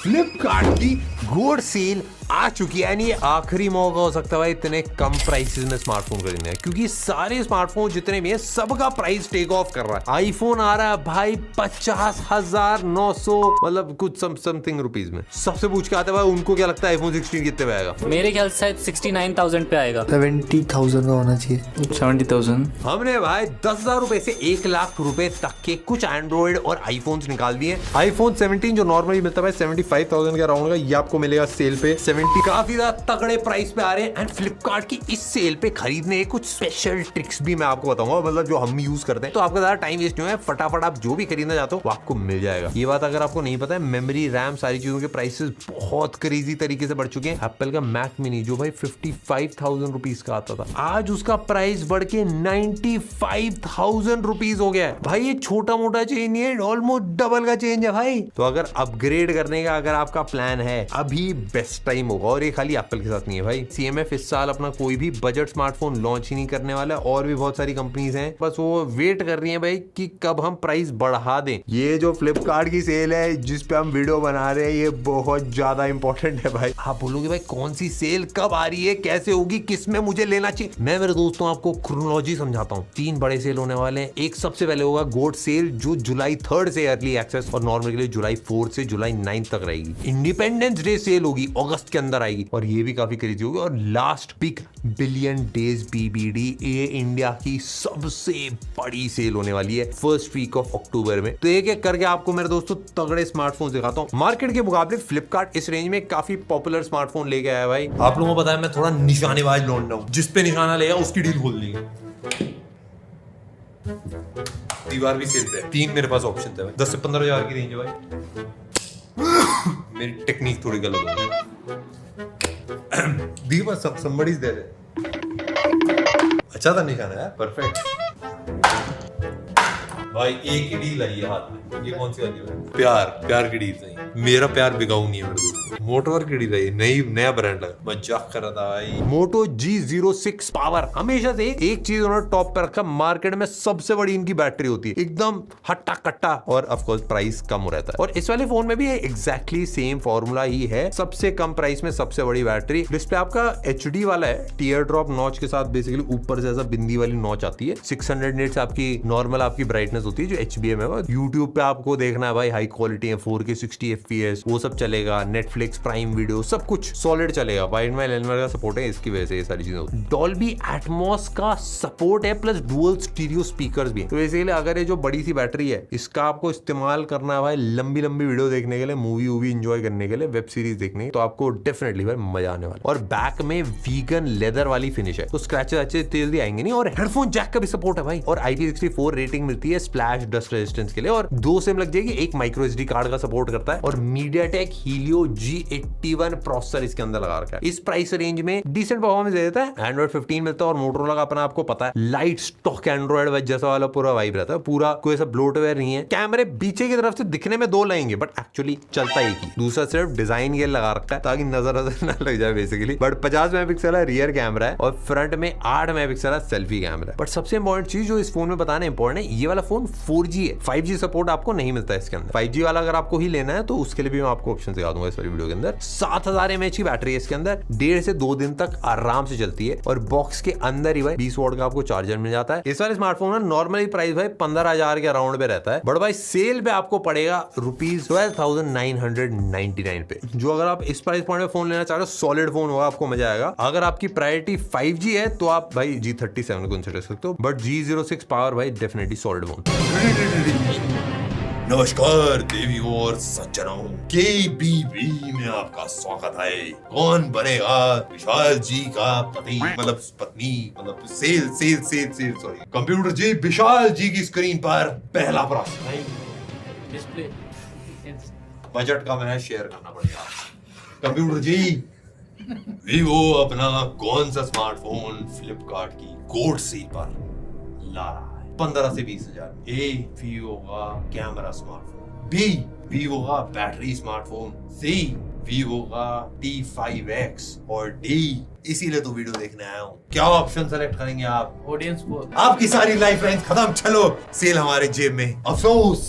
फ्लिपकार्ट की gold cell आ चुकी है, यानी ये आखिरी मौका हो सकता है भाई इतने कम प्राइसेस में स्मार्टफोन खरीदने का, क्योंकि सारे स्मार्टफोन जितने भी हैं सबका प्राइस टेक ऑफ कर रहा है। आईफोन आ रहा है भाई 50,900 मतलब कुछ समथिंग रुपीज में। सबसे पूछ के आते हैं भाई उनको क्या लगता है आईफोन 16 कितने पे आएगा? मेरे ख्याल से 69,000 पे आएगा। 70,000 का होना चाहिए। 70,000। हमने भाई 10,000 रुपए से 1 लाख रुपए तक के कुछ एंड्रॉइड और आईफोन निकाल दिए। आईफोन 17 जो नॉर्मली मिलता है 75,000 के अराउंड का, ये आपको मिलेगा सेल पे 70 काफी ज्यादा तगड़े प्राइस पे आ रहे हैं। एंड फ्लिपकार्ट की इस सेल पे खरीदने के कुछ स्पेशल ट्रिक्स भी मैं आपको बताऊंगा, मतलब जो हम यूज करते हैं, तो आपका ज्यादा टाइम वेस्ट नहीं है, फटाफट आप जो भी खरीदना चाहते हो वो आपको मिल जाएगा। ये बात अगर आपको नहीं पता है, मेमोरी, रैम, सारी चीजों के प्राइसेस बहुत क्रेजी तरीके से बढ़ चुके हैं। एप्पल का मैक मिनी जो भाई 55,000 रुपीज का आता था, आज उसका प्राइस बढ़ के 95,000 रुपीज हो गया है। भाई ये छोटा मोटा चेंज नहीं है, ऑलमोस्ट डबल का चेंज है भाई। तो अगर अपग्रेड करने का अगर आपका प्लान है, अभी बेस्ट टाइम होगा। और ये खाली एप्पल के साथ नहीं है भाई, CMF इस साल अपना कोई भी बजट स्मार्टफोन लॉन्च ही नहीं करने वाला है। और भी बहुत सारी कंपनीज हैं, बस वो वेट कर रही हैं भाई कि कब हम प्राइस बढ़ा दें। ये जो फ्लिपकार्ट की सेल है जिस पे हम वीडियो बना रहे हैं, ये बहुत ज्यादा इंपॉर्टेंट है भाई। आप बोलोगे भाई कौन सी सेल कब आ रही है, कैसे होगी, किस में मुझे लेना चाहिए? मैं मेरे दोस्तों आपको क्रोनोलॉजी समझाता हूँ। 3 बड़े सेल होने वाले हैं। एक सबसे पहले होगा गोल्ड सेल जो जुलाई 3 से अर्ली एक्सेस और नॉर्मल के लिए जुलाई 4 से जुलाई 9 तक रहेगी। इंडिपेंडेंस डे सेल होगी अगस्त के अंदर आएगी और ये भी काफी क्रेजी होगी। और last big billion days BBD, ये इंडिया की सबसे बड़ी सेल होने वाली है फर्स्ट वीक ऑफ अक्टूबर में। तो एक एक करके आपको मेरे दोस्तों तगड़े स्मार्टफोन दिखाता हूँ। मार्केट के मुकाबले फ्लिपकार्ट इस रेंज में काफी पॉपुलर स्मार्टफोन लेके आया है भाई। आप लोगों को पता है मैं थोड़ा निशानेबाज लौंडा हूँ, जिस पे निशाना लेगा उसकी डील खोल देंगे। दीवार भी सेल पे 3 मेरे पास ऑप्शन थे भाई, 10 से 15 हजार की रेंज है भाई। मेरी टेक्निक थोड़ी गलत हो गई। दीवार somebody's there है। अच्छा था निशाना यार, परफेक्ट भाई। एक ही डील आई है हाथ में, ये कौन सी वाली है? प्यार की डील नहीं, मेरा प्यार बिकाऊ नहीं है मेरे दोस्त। मोटोवर की डील है, नया ब्रांड लगा, मजाक कर रहा था भाई। मोटो G06 पावर हमेशा से एक चीज उन्होंने टॉप पे रखा, मार्केट में सबसे बड़ी इनकी बैटरी होती है, एकदम हट्टा कट्टा, और ऑफ कोर्स प्राइस कम हो रहता है। और इस वाले फोन में भी एग्जैक्टली सेम फॉर्मूला ही है, सबसे कम प्राइस में सबसे बड़ी बैटरी। डिस्प्ले आपका HD वाला है, टीयर ड्रॉप नॉच के साथ, बेसिकली ऊपर से ऐसा बिंदी वाली नॉच आती है। 600 निट्स आपकी नॉर्मल आपकी ब्राइटनेस होती है जो HBM है। यूट्यूब पे आपको देखना है भाई हाई क्वालिटी है, 4K 60 FPS वो सब चलेगा, नेटफ्लिक्स, प्राइम वीडियो सब कुछ सॉलिड चलेगा। वाइड माइल एनवर का सपोर्ट है, इसकी वजह से ये सारी चीजें। डॉल्बी एटमॉस का सपोर्ट है, प्लस डुअल स्टीरियो स्पीकर्स भी है। तो बेसिकली अगर ये जो बड़ी सी बैटरी है इसका आपको इस्तेमाल करना है भाई लंबी लंबी वीडियो देखने के लिए, मूवी एंजॉय करने के लिए, वेब सीरीज देखने के, तो आपको डेफिनेटली भाई मजा आने वाला। और बैक में वीगन लेदर वाली फिनिश है, तो स्क्रैचेस अच्छे जल्दी आएंगे नहीं। और हेडफोन जैक का भी सपोर्ट है भाई, और IP64 रेटिंग मिलती है स्प्लैश डस्ट रेजिस्टेंस के लिए, और 2 सिम लग जाएगी। एक माइक्रो SD कार्ड का सपोर्ट करता है, और MediaTek Helio G81 प्रोसेसर इसके अंदर लगा रखा है। इस प्राइस रेंज में डिसेंट परफॉर्मेंस दे देता है। एंड्रॉइड 15 मिलता है, और मोटोरोला का अपना आपको पता है लाइट स्टॉक एंड्रॉइड जैसा वाला पूरा वाइब रहता है, पूरा कोई ऐसा ब्लोटवेयर नहीं है। कैमरे पीछे की तरफ से दिखने में 2 लगेंगे बट एक्चुअली चलता एक ही, दूसरा सिर्फ डिजाइन ये लगा रखा है ताकि नजर ना लग जाए बेसिकली। बट 50 मेगापिक्सल है रियर कैमरा है, और फ्रंट में 8 मेगापिक्सल है सेल्फी कैमरा है। बट सबसे इंपॉर्टेंट चीज जो इस फोन में बताना इंपॉर्टेंट है, ये वाला फोन 4G है, 5G सपोर्ट आपको नहीं मिलता है इसके अंदर। 5G वाला अगर आपको ही लेना है तो उसके लिए भी मैं आपको ऑप्शन दिखा दूंगा इस वाली वीडियो के अंदर। 7000 mAh की बैटरी है इसके अंदर, 1.5 से 2 दिन तक आराम से चलती है, और बॉक्स के अंदर ही भाई 20 वॉट का आपको चार्जर मिल जाता है। इस वाले स्मार्टफोन का नॉर्मली प्राइस भाई 15,000 के अराउंड पे रहता है, बट भाई सेल पे आपको पड़ेगा ₹12,999 पे। जो अगर आप इस प्राइस पॉइंट में फोन लेना चाह रहे हो, सॉलिड फोन होगा, आपको मजा आएगा। अगर आपकी प्रायोरिटी 5G है तो आप भाई G37 को कंसीडर सकते हो, बट G06 पावर भाई डेफिनेटली सॉलिड फोन। नमस्कार देवियों और सज्जनों, KBB में आपका स्वागत है। कौन बनेगा विशाल जी का पति, मतलब पत्नी, मतलब सेल सॉरी, कंप्यूटर जी विशाल जी की स्क्रीन पर पहला प्रश्न डिस्प्ले बजट का मैंने शेयर करना पड़ेगा। कंप्यूटर जी, वीवो अपना कौन सा स्मार्टफोन फ्लिपकार्ट की गोल्ड सेल पर ला रहा है 15 से 20,000? A वीवो का कैमरा स्मार्टफोन, B वीवो का बैटरी स्मार्टफोन, C वीवो का T5X, और D इसीलिए तो वीडियो देखने आया हूँ। क्या ऑप्शन सेलेक्ट करेंगे आप? Audience poll. आपकी सारी लाइफ लाइन खत्म, चलो सेल हमारे जेब में। अफसोस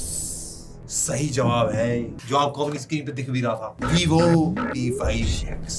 सही जवाब है जो आपको अपनी स्क्रीन पे दिख भी रहा था, Vivo T5X।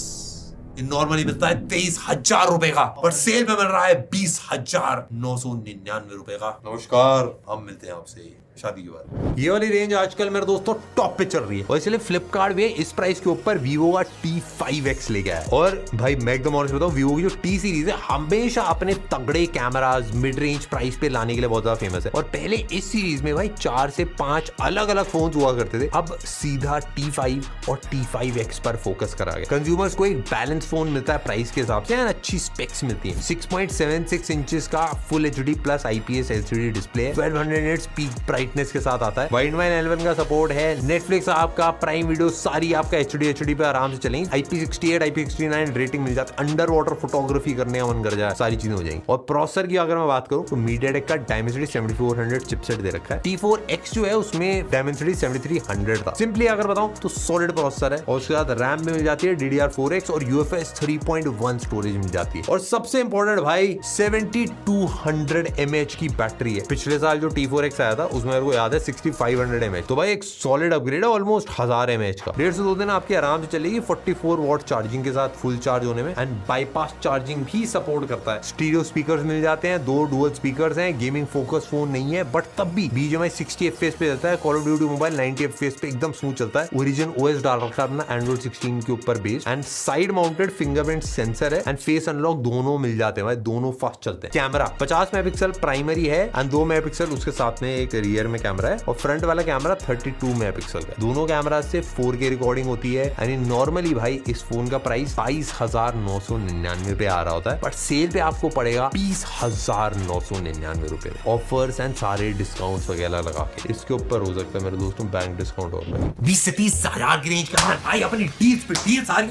ये नॉर्मली मिलता है 23,000 रुपए का, पर सेल में मिल रहा है 20,999 रुपए का। नमस्कार, हम मिलते हैं आपसे शादी के बाद। ये वाली रेंज आजकल मेरे दोस्तों टॉप पे चल रही है और इसलिए फ्लिपकार्ट भी इस प्राइस के ऊपर Vivo का T5X ले गया है। और भाई मैं एकदम ऑनेस्ट बताऊं, Vivo की जो T सीरीज है हमेशा अपने तगड़े कैमरास मिड रेंज प्राइस पे लाने के लिए बहुत ज्यादा फेमस है। और पहले इस सीरीज में भाई 4 से 5 अलग अलग फोन हुआ करते थे, अब सीधा T5 और T5X पर फोकस करा गया। कंज्यूमर्स को एक बैलेंस फोन मिलता है प्राइस के हिसाब से, अच्छी स्पेक्स मिलती है। 6.76 इंचेस का full HD plus IPS LCD display, 1200 nits peak brightness के साथ आता है। वाइड वाइन 11 का सपोर्ट है। नेटफ्लिक्स आपका, प्राइम वीडियो सारी आपका HD पे आराम से चलेंगी। IP68 IP69 रेटिंग मिल जाती है। अंडर वाटर फोटोग्राफी करने का मन कर जाए, सारी चीजें हो जाएंगी। और प्रोसेसर की अगर मैं बात करूं तो MediaTek का Dimensity 7400 चिपसेट दे रखा है। T4X जो है उसमें Dimensity 7300 था। सिंपली अगर बताऊं तो सॉलिड प्रोसेसर है और उसके साथ रैम में मिल जाती है DDR4X और UFS 3.1 स्टोरेज मिल जाती है। और सबसे इंपॉर्टेंट भाई 7200 mAh की बैटरी है। पिछले साल जो T4X आया था उसमें मेरे को याद है 6500 mAh, तो भाई एक सॉलिड अपग्रेड है ऑलमोस्ट 1000 mAh का। 1.5 से 2 दिन आपके आराम से चलेगी 44 वॉट चार्जिंग के साथ फुल चार्ज होने में। एंड बाईपास चार्जिंग भी सपोर्ट करता है। स्टीरियो स्पीकर्स मिल जाते हैं, 2 डुअल स्पीकर्स हैं। गेमिंग फोकस फोन नहीं है बट तब भी BGMI 60 FPS पे चलता है। Call of duty mobile 90 FPS पे एकदम स्मूथ चलता है। ओरिजिन OS डाल रखा है अपना Android 16 के ऊपर based. And side mounted fingerprint sensor है एंड फेस अनलॉक दोनों मिल जाते हैं भाई, दोनों फास्ट चलते हैं। कैमरा 50 मेगापिक्सल प्राइमरी है एंड 2 मेगापिक्सल उसके साथ में एक रियर में कैमरा है और फ्रंट वाला कैमरा 32 मेगापिक्सल का। दोनों कैमरा से 4K रिकॉर्डिंग होती है। यानी नॉर्मली भाई इस फोन का प्राइस 22,999 रुपए आ रहा होता है, बट सेल पे आपको पड़ेगा 20,999 रुपए। ऑफर्स एंड सारे डिस्काउंट्स वगैरह लगा के इसके ऊपर हो सकता है मेरे दोस्तों बैंक डिस्काउंट और 20 से 30 हजार की रेंज का भाई अपनी डील्स पे डील सारी।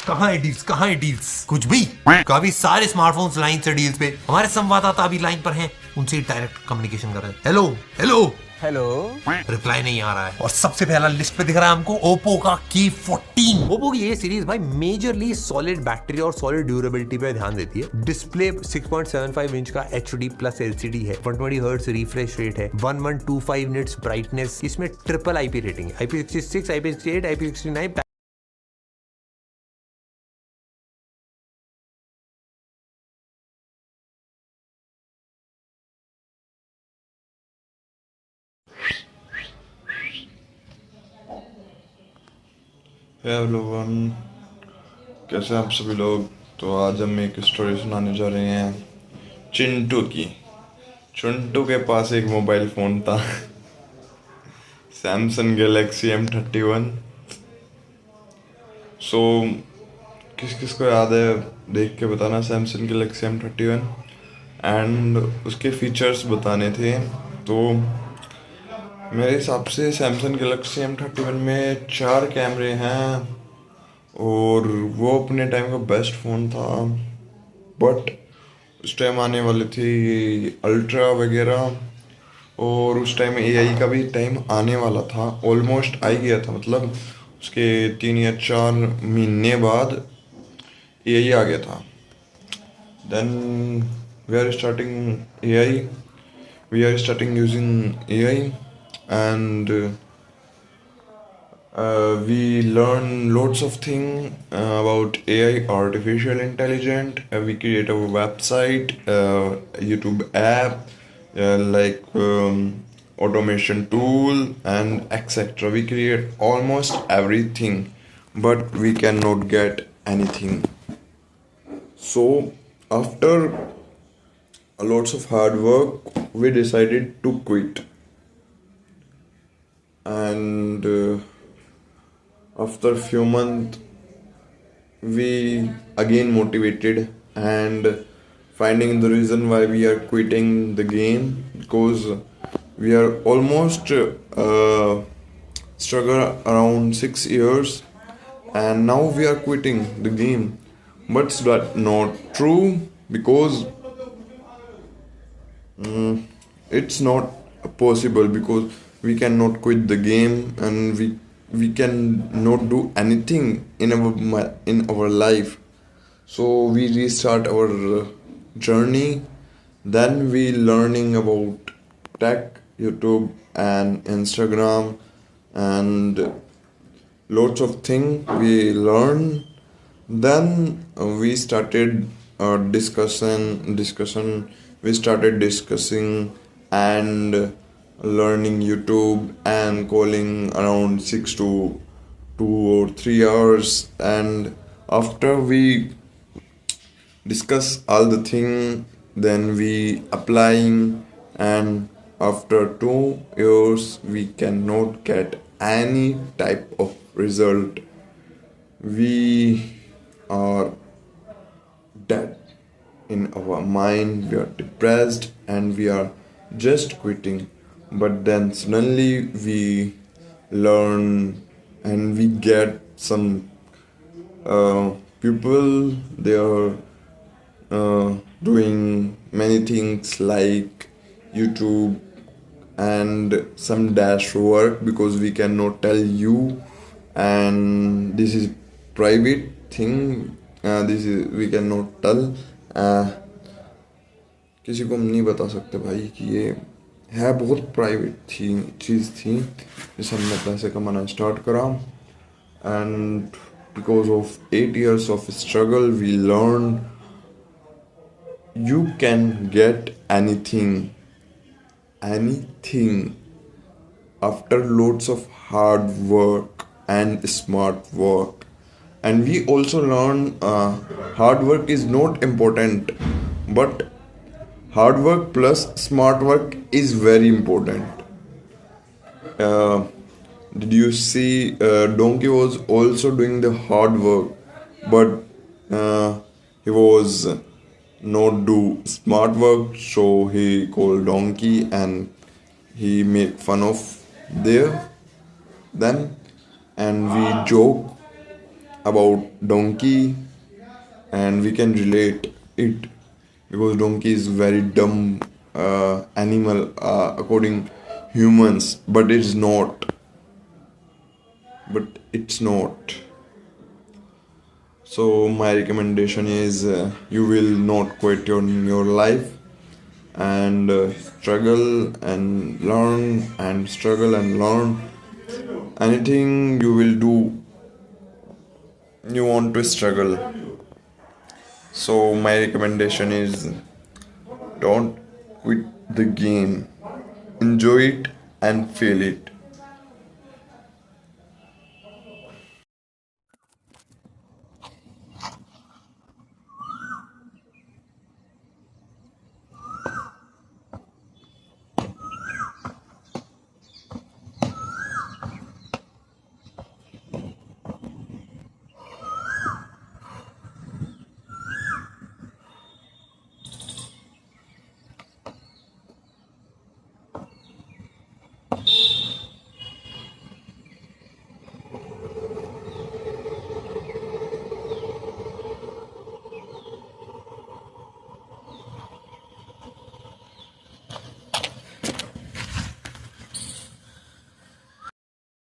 कहाँ है डील्स, कहाँ है डील्स? कुछ भी। काफी सारे स्मार्टफोन्स लाइन से डील्स पे। हमारे संवाददाता अभी लाइन पर हैं, उनसे डायरेक्ट कम्युनिकेशन कर रहे हैं। हेलो हेलो हेलो, रिप्लाई नहीं आ रहा है। और सबसे पहला लिस्ट पे दिख रहा है हमको Oppo का K14। Oppo की ये सीरीज भाई मेजरली सॉलिड बैटरी और सॉलिड ड्यूरेबिलिटी पे ध्यान देती है। डिस्प्ले 6.75 इंच का HD प्लस LCD है। 120 हर्ट्ज रिफ्रेश रेट है। 1125 निट्स ब्राइटनेस। इसमें ट्रिपल IP रेटिंग है। IP66 IP68 IP69। एवरीवन, कैसे हैं आप सभी लोग। तो आज हम एक स्टोरी सुनाने जा रहे हैं चिंटू की। चिंटू के पास एक मोबाइल फ़ोन था सैमसंग गैलेक्सी M31। सो किस किस को याद है देख के बताना। सैमसंग गैलेक्सी M31 एंड उसके फीचर्स बताने थे। तो मेरे हिसाब से सैमसंग गैलेक्सी M31 में 4 कैमरे हैं और वो अपने टाइम का बेस्ट फ़ोन था। बट उस टाइम आने वाले थे अल्ट्रा वगैरह और उस टाइम AI का भी टाइम आने वाला था। ऑलमोस्ट आ गया था, मतलब उसके 3 या 4 महीने बाद AI आ गया था। Then we are starting using AI and we learn lots of things about AI, artificial intelligence. We create a website, YouTube app, like automation tool and etc. We create almost everything, but we cannot get anything. So after lots of hard work, we decided to quit. And after few months we again motivated and finding the reason why we are quitting the game, because we are almost struggle around 6 years and now we are quitting the game. But that's not true, because it's not possible, because we cannot quit the game and we can not do anything in our life. So we restart our journey. Then we learning about tech, YouTube and Instagram and lots of things we learn. Then we started discussion. We started discussing and learning YouTube and calling around 6 to 2 or 3 hours. And after we discuss all the thing, then we applying, and after 2 years we cannot get any type of result. We are dead in our mind, we are depressed, and we are just quitting. But then suddenly we learn and we get some people, they are doing many things like YouTube and some dash work, because we cannot tell you, and this is private thing. This is we cannot tell. किसी को हम नहीं बता सकते भाई कि ये है, बहुत प्राइवेट थी चीज़ थी जिससे हमने पैसे कमाना स्टार्ट करा. And because of 8 years of struggle we learn you can get anything after loads of hard work and smart work. And we also learn hard work is not important, but hard work plus smart work is very important. Did you see Donkey was also doing the hard work, but he was not do smart work, so he called Donkey and he made fun of them, and we joke about Donkey, and we can relate it because Donkey is very dumb animal according humans, but it's not. So my recommendation is you will not quit your life, and struggle and learn, and struggle and learn. Anything you will do, you want to struggle. So my recommendation is don't quit the game, enjoy it and feel it.